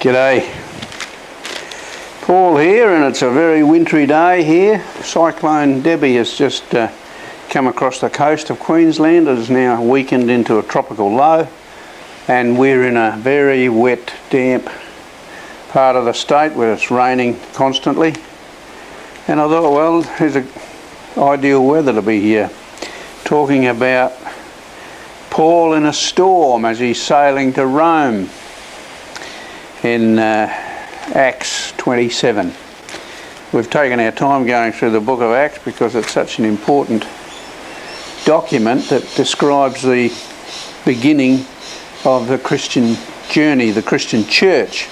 G'day. Paul here, and it's a very wintry day here. Cyclone Debbie has just come across the coast of Queensland. It is now weakened into a tropical low, and we're in a very wet, damp part of the state where it's raining constantly. And I thought, well, here's ideal weather to be here, talking about Paul in a storm as he's sailing to Rome in Acts 27. We've taken our time going through the book of Acts because it's such an important document that describes the beginning of the Christian journey, the Christian church.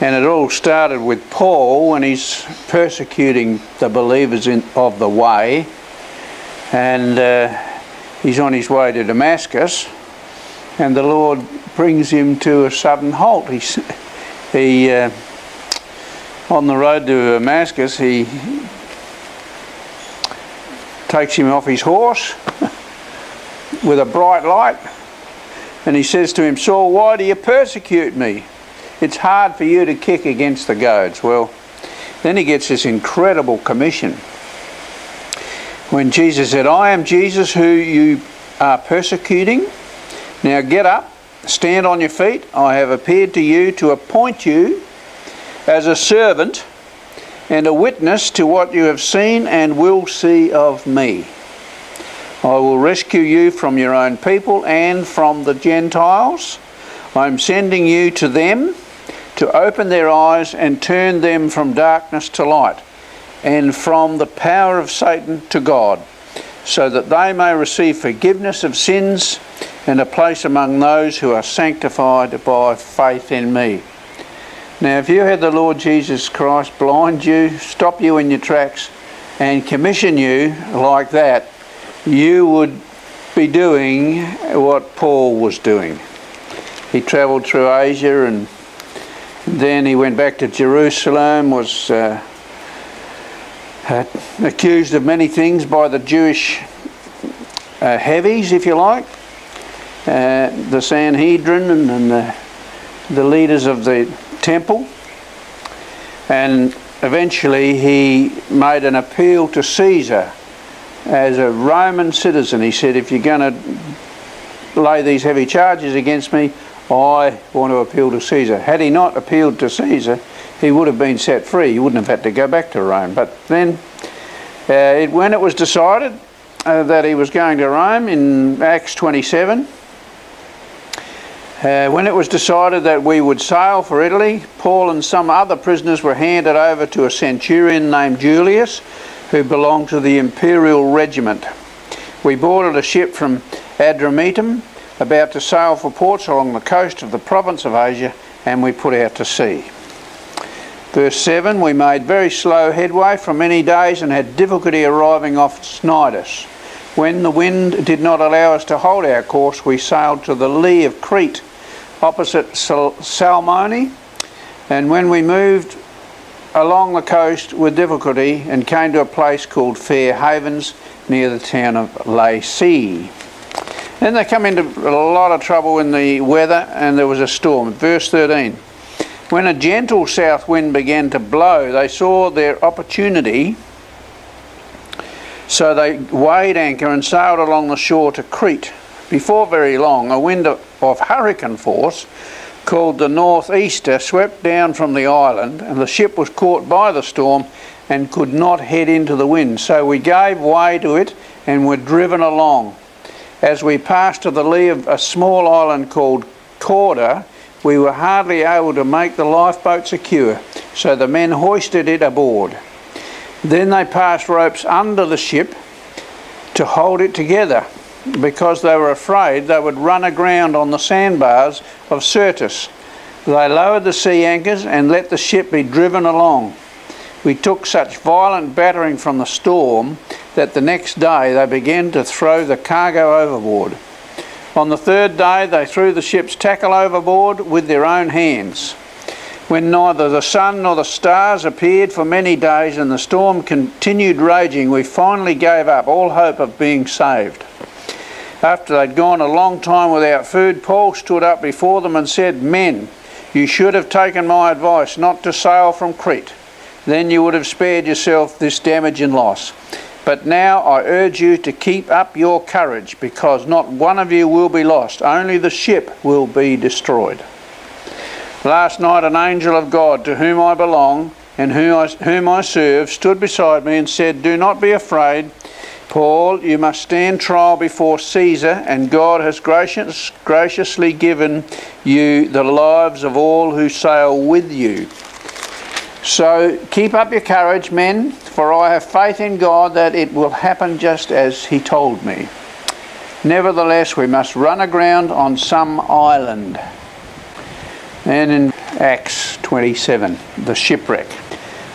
And it all started with Paul when he's persecuting the believers of the way, and he's on his way to Damascus, and the Lord brings him to a sudden halt. He on the road to Damascus, he takes him off his horse with a bright light, and he says to him, "Saul, why do you persecute me? It's hard for you to kick against the goads." Well, then he gets this incredible commission when Jesus said, "I am Jesus who you are persecuting. Now get up, stand on your feet. I have appeared to you to appoint you as a servant and a witness to what you have seen and will see of me. I will rescue you from your own people and from the Gentiles. I am sending you to them to open their eyes and turn them from darkness to light and from the power of Satan to God, so that they may receive forgiveness of sins and a place among those who are sanctified by faith in me." Now, if you had the Lord Jesus Christ blind you, stop you in your tracks and commission you like that, you would be doing what Paul was doing. He travelled through Asia, and then he went back to Jerusalem, was accused of many things by the Jewish heavies, if you like, the Sanhedrin and the leaders of the temple. And eventually he made an appeal to Caesar as a Roman citizen. He said, "If you're going to lay these heavy charges against me, I want to appeal to Caesar." Had he not appealed to Caesar, he would have been set free. He wouldn't have had to go back to Rome. But then when it was decided that he was going to Rome in Acts 27, when it was decided that we would sail for Italy, Paul and some other prisoners were handed over to a centurion named Julius, who belonged to the imperial regiment. We boarded a ship from Adramyttium, about to sail for ports along the coast of the province of Asia, and we put out to sea. Verse 7, we made very slow headway for many days and had difficulty arriving off Cnidus. When the wind did not allow us to hold our course, we sailed to the lee of Crete, opposite Salmone, and when we moved along the coast with difficulty and came to a place called Fair Havens near the town of Lasea. Then they come into a lot of trouble in the weather, and there was a storm. Verse 13. When a gentle south wind began to blow, they saw their opportunity, so they weighed anchor and sailed along the shore to Crete. Before very long, a wind of hurricane force, called the northeaster, swept down from the island, and the ship was caught by the storm and could not head into the wind. So we gave way to it and were driven along. As we passed to the lee of a small island called Cauda, we were hardly able to make the lifeboat secure, so the men hoisted it aboard. Then they passed ropes under the ship to hold it together, because they were afraid they would run aground on the sandbars of Syrtis. They lowered the sea anchors and let the ship be driven along. We took such violent battering from the storm that the next day they began to throw the cargo overboard. On the third day they threw the ship's tackle overboard with their own hands. When neither the sun nor the stars appeared for many days and the storm continued raging, we finally gave up all hope of being saved. After they'd gone a long time without food, Paul stood up before them and said, "Men, You should have taken my advice not to sail from Crete. Then you would have spared yourself this damage and loss. But now I urge you to keep up your courage, because not one of you will be lost, only the ship will be destroyed. Last night an angel of God, to whom I belong and whom I serve, stood beside me and said, "Do not be afraid, Paul. You must stand trial before Caesar, and God has graciously given you the lives of all who sail with you. So keep up your courage, men, for I have faith in God that it will happen just as he told me. Nevertheless, we must run aground on some island." And in Acts 27, the shipwreck.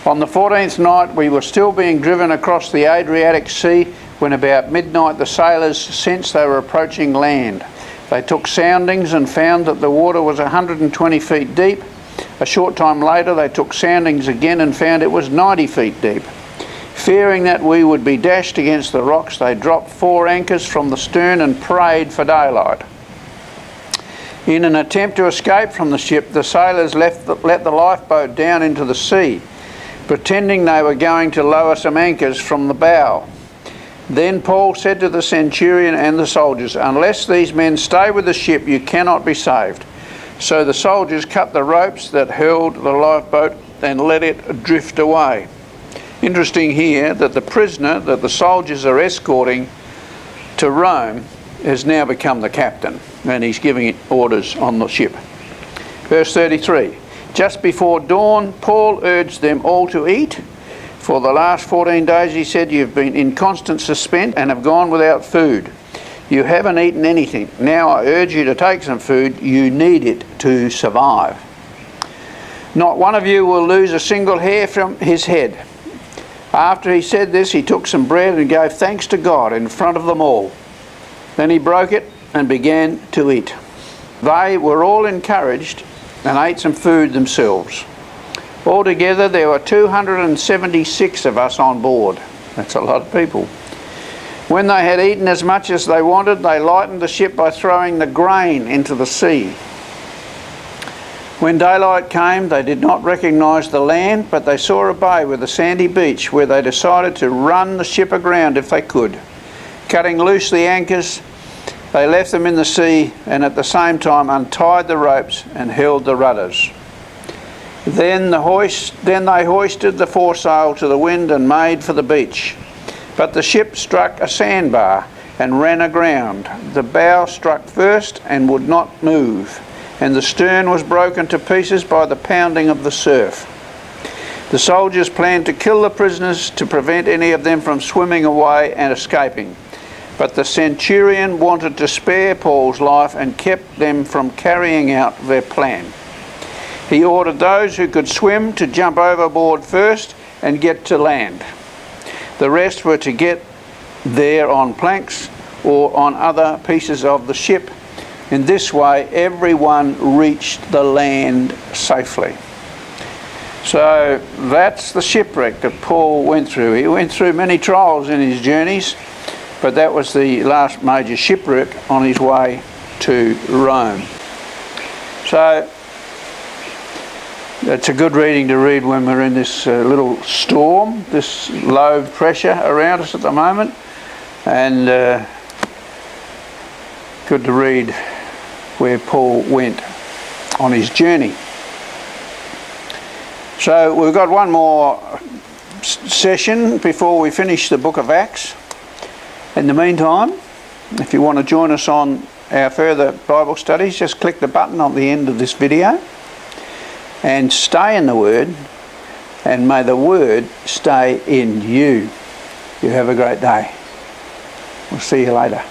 On the 14th night, we were still being driven across the Adriatic Sea when about midnight the sailors sensed they were approaching land. They took soundings and found that the water was 120 feet deep. A short time later they took soundings again and found it was 90 feet deep. Fearing that we would be dashed against the rocks, they dropped 4 anchors from the stern and prayed for daylight. In an attempt to escape from the ship, the sailors let the lifeboat down into the sea, pretending they were going to lower some anchors from the bow. Then Paul said to the centurion and the soldiers, "Unless these men stay with the ship, you cannot be saved." So the soldiers cut the ropes that held the lifeboat and let it drift away. Interesting here that the prisoner that the soldiers are escorting to Rome has now become the captain, and he's giving orders on the ship. Verse 33. Just before dawn, Paul urged them all to eat. For the last 14 days, he said, you've been in constant suspense and have gone without food. You haven't eaten anything. Now I urge you to take some food. You need it to survive. Not one of you will lose a single hair from his head. After he said this, he took some bread and gave thanks to God in front of them all. Then he broke it and began to eat. They were all encouraged and ate some food themselves. Altogether, there were 276 of us on board. That's a lot of people. When they had eaten as much as they wanted, they lightened the ship by throwing the grain into the sea. When daylight came, they did not recognise the land, but they saw a bay with a sandy beach where they decided to run the ship aground if they could. Cutting loose the anchors, they left them in the sea and at the same time untied the ropes and held the rudders. Then they hoisted the foresail to the wind and made for the beach. But the ship struck a sandbar and ran aground. The bow struck first and would not move, and the stern was broken to pieces by the pounding of the surf. The soldiers planned to kill the prisoners to prevent any of them from swimming away and escaping. But the centurion wanted to spare Paul's life and kept them from carrying out their plan. He ordered those who could swim to jump overboard first and get to land. The rest were to get there on planks or on other pieces of the ship. In this way, everyone reached the land safely. So that's the shipwreck that Paul went through. He went through many trials in his journeys, but that was the last major shipwreck on his way to Rome. So it's a good reading to read when we're in this little storm, this low pressure around us at the moment, and good to read where Paul went on his journey. So we've got one more session before we finish the book of Acts. In the meantime, if you want to join us on our further Bible studies, just click the button on the end of this video and stay in the Word, and may the Word stay in you. You have a great day. We'll see you later.